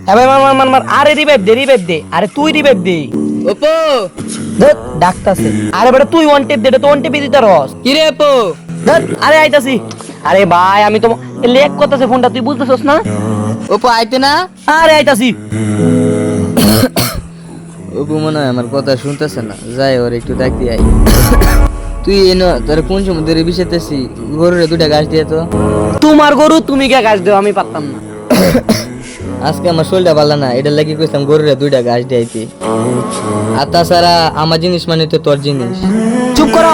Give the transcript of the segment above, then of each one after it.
হ্যাঁ ভাই, মার মার মার মার। আরে রিভাইভ দে, আরে তুই রিভাইভ দে। ওপো ধুৎ, ডাকতাছে। আরে বেটা তুই ওয়ান টেপ দে, এটা তো ওয়ান টেপই দিতে রস। কি রে ওপো? ধুৎ, আরে আইতাছি। আরে ভাই আমি তো লেক করতেছে ফোনটা, তুই বুঝতেছস না? ওপো আইতে না? আরে আইতাছি। ওপো মনে হয় আমার কথা শুনতেছে না, যাই ওর একটু ডাকতে আই। তুই এনো তোর কোন সময় ধরে বিষেতেছি, গরুরে দুটা ঘাস দিয়ে তো। তোমার গরু তুমি কে গাছ দেও, আমি পারতাম না। আজকে আমার শরীরটা ভালো না, এটা লাগি কইতাম গরুরে দুইটা ঘাস দিয়েছি। আর তাছাড়া আমার জিনিস মানে তো তোর জিনিস। চুপ করো।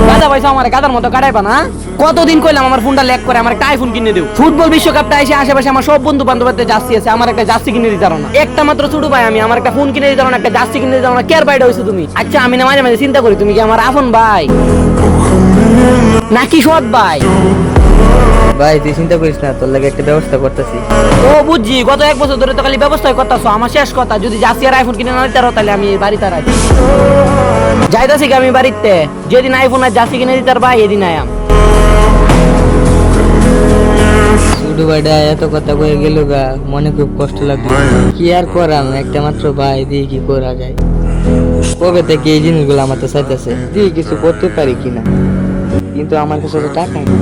গাদা পয়সা আমার গাদার মতো কাটাইবা না। কতদিন কইলাম আমার ফোনটা ল্যাগ করে, আমার একটা আইফোন কিনে দিও। ফুটবল বিশ্বকাপটা এসে আশেপাশে আমার সব বন্ধু বান্ধবদের জার্সি আছে, আমার একটা জার্সি কিনে দিতে পারো না। একটা মাত্র ছোট ভাই আমি, আমার একটা ফোন কিনে দিতে পারো না, একটা জার্সি কিনে দিতে পারো না। কেয়ার বাইডা হইছো তুমি। আচ্ছা আমি না মাঝে মাঝে চিন্তা করি তুমি কি আমার আপন ভাই নাকি সৎ ভাই। ভাই তুই চিন্তা করিস না, তোর লাগে একটা ব্যবস্থা করতেছি। ও বুঝছি, গত এক বছর ধরে তো খালি ব্যবস্থাই করতেছো। আমার শেষ কথা, যদি জার্সি আর আইফোন কিনে না দিতে পারো তাহলে আমি বাড়িতে রাখি যাইতাছি কি আমি বাড়িতে। যেদিন আইফোন আর জার্সি কিনে দিতে পারবা এদিন আয়াম। ছোট ভাইটা এত কথা কয়ে গেল গা, মনে খুব কষ্ট লাগলো। কি আর করাম, একটা মাত্র ভাই, দিয়ে কি করা যায়। কবে থেকে এই জিনিসগুলো আমার তো চাইতেছে, দিয়ে কিছু করতে পারি কিনা, কিন্তু আমার কাছে তো টাকা নেই।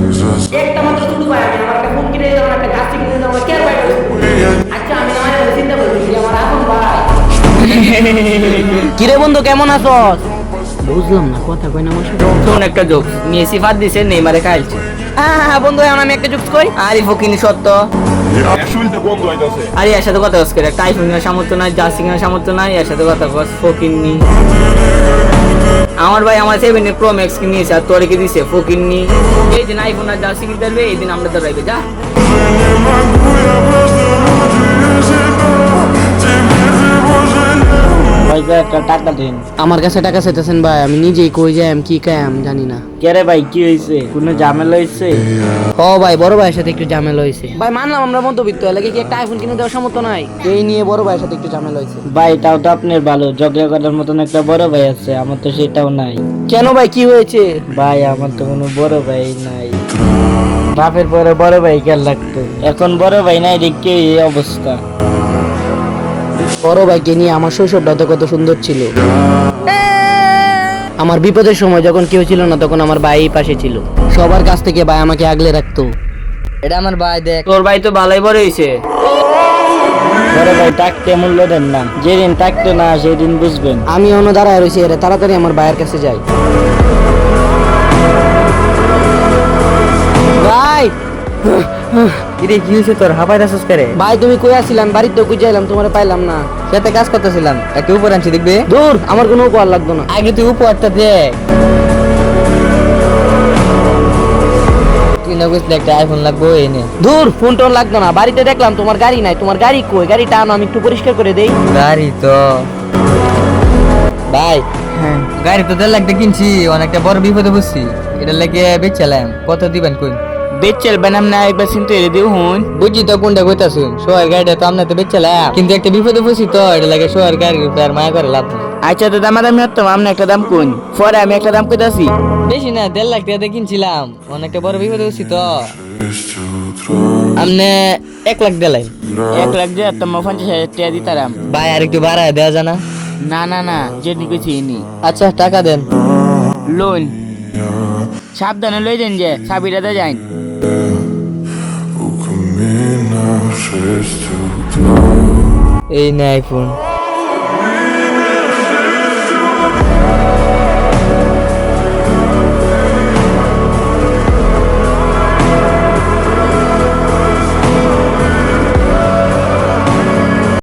একটা মাত্র ছোট ভাই আমি, আমার একটা ফোন কিনে দিতে পারো না, একটা জার্সি কিনে দিতে পারো না, কেয়ার বাইডা হইছো। আচ্ছা আমি না মাঝে মাঝে চিন্তা করি তুমি কি আমার আপন ভাই। কিরে বন্ধু কেমন আছস? বুঝলাম না, কথা কই না আমার সাথে। শোন একটা জোক, মেসি ফাদ দিছে, নেইমারে খাইছে। হ্যাঁ বন্ধু, এখন আমি একটা জুকস কই। আরে ফকিনি সত্য। শুনতে বন্ধ হইতাছে। আরে এর সাথে কথা বস করে, একটা আইফোন কেনার সামর্থ্য নাই, জার্সি কেনার সামর্থ্য নাই, এর সাথে কথা বস ফকিনি। আমার ভাই আমার 7 প্রো ম্যাক্স কিনেছে, আর তোরে কি দিছে ফকিনি। এই দিন আইফোন আর জার্সি কিনতে পারবে, এই দিন আমরা দাঁড়াইবে যা। ভাই একটা টাকা দিন। আমার কাছে টাকা চাইতেছেন ভাই, আমি নিজেই কই যাই কি কাম জানি না। কেরে ভাই কি হয়েছে, কোনো ঝামেলা হয়েছে? ও ভাই, বড় ভাইয়ের সাথে একটু ঝামেলা হয়েছে। ভাই মানলাম আমরা মধ্যবিত্ত, লাগে কি একটা আইফোন কিনে দেওয়ার সামর্থ্য নাই, এই নিয়ে বড় ভাইয়ের সাথে একটু ঝামেলা হয়েছে। ভাই তাও তো আপনার ভালো, ঝগড়া করার মতন একটা বড় ভাই আছে, আমার তো সেটাও নাই। কেন ভাই, কি হয়েছে? ভাই আমার তো কোনো বড় ভাই নাই, বাপের পরে বড় ভাই কেন লাগতো, এখন বড় ভাই নাই দেখে এই অবস্থা। বড় ভাইকে নিয়ে আমার শৈশবটা তো কত সুন্দর ছিল। আমার বিপদের সময় যখন কেউ ছিল না, তখন আমার ভাই পাশে ছিল। সবার কাছ থেকে ভাই আমাকে আগলে রাখতো। এটা আমার ভাই, দেখ তোর ভাই তো ভালোই বড় হয়েছে। বড় ভাই টাকতে মূল্য দেন না, যেদিন টাকতে না সেদিন বুঝবেন। আমি অন্য দাঁড়ায় রয়েছি, এরা তাড়াতাড়ি আমার ভাইয়ের কাছে যাই। ভাই কিরে কি হয়েছে তোর, হাঁপাই দাসস করে? ভাই তুমি কই আছিলাম? বাড়িতে কই যাইলাম, তোমার পাইলাম না। সাথে কাজ করতেছিলাম, একটা উপর আনছি দেখবে। দূর, আমার কোনো উপহার লাগতো না। আগে তুই উপহারটা দেখ। তুই না বুঝলে একটা আইফোন লাগবে, এনে। দূর, ফোন টোন লাগতো না। বাড়িতে দেখলাম তোমার গাড়ি নাই, তোমার গাড়ি কই? গাড়িটা আনো, আমি একটু পরিষ্কার করে দেই। গাড়ি তো ভাই, হ্যাঁ গাড়ি তো 1.5 লাখ দিয়ে কিনছি, অনেকটা বড় বিপদে বুঝছি। এটা লেগে বেচালাম, কত দিবেন কই? বেচেল বেনাম না একবার চিন্তা করে দিও হুন। বুঝছি তো কোনটা কইতাছুন, শোয়ার গাড়িটা তো আমরা তো বেচালাম, কিন্তু একটা বিপদে বুঝছি তো, এটা লাগে শোয়ার গাড়ির উপর আর মায়া করে লাভ নেই। আচ্ছা তো দামাদামি হতো, আপনি একটা দাম কোন, পরে আমি একটা দাম কইতাছি। বেশি না, 1.5 লাখ টাকা দিয়ে কিনছিলাম, অনেকটা বড় বিপদে বুঝছি তো। আপনি 1 লাখ দিলেন। 1 লাখ দিয়ে তোমার 50,000 টাকা দিতারাম। ভাই আর একটু বাড়ায় দেওয়া জানা? না না না, যেটি কইছি ইনি আচ্ছা টাকা দেন। লোন সাবধানে লই দেন, যে সাবিরাতে যাই। এই নে আইফোন।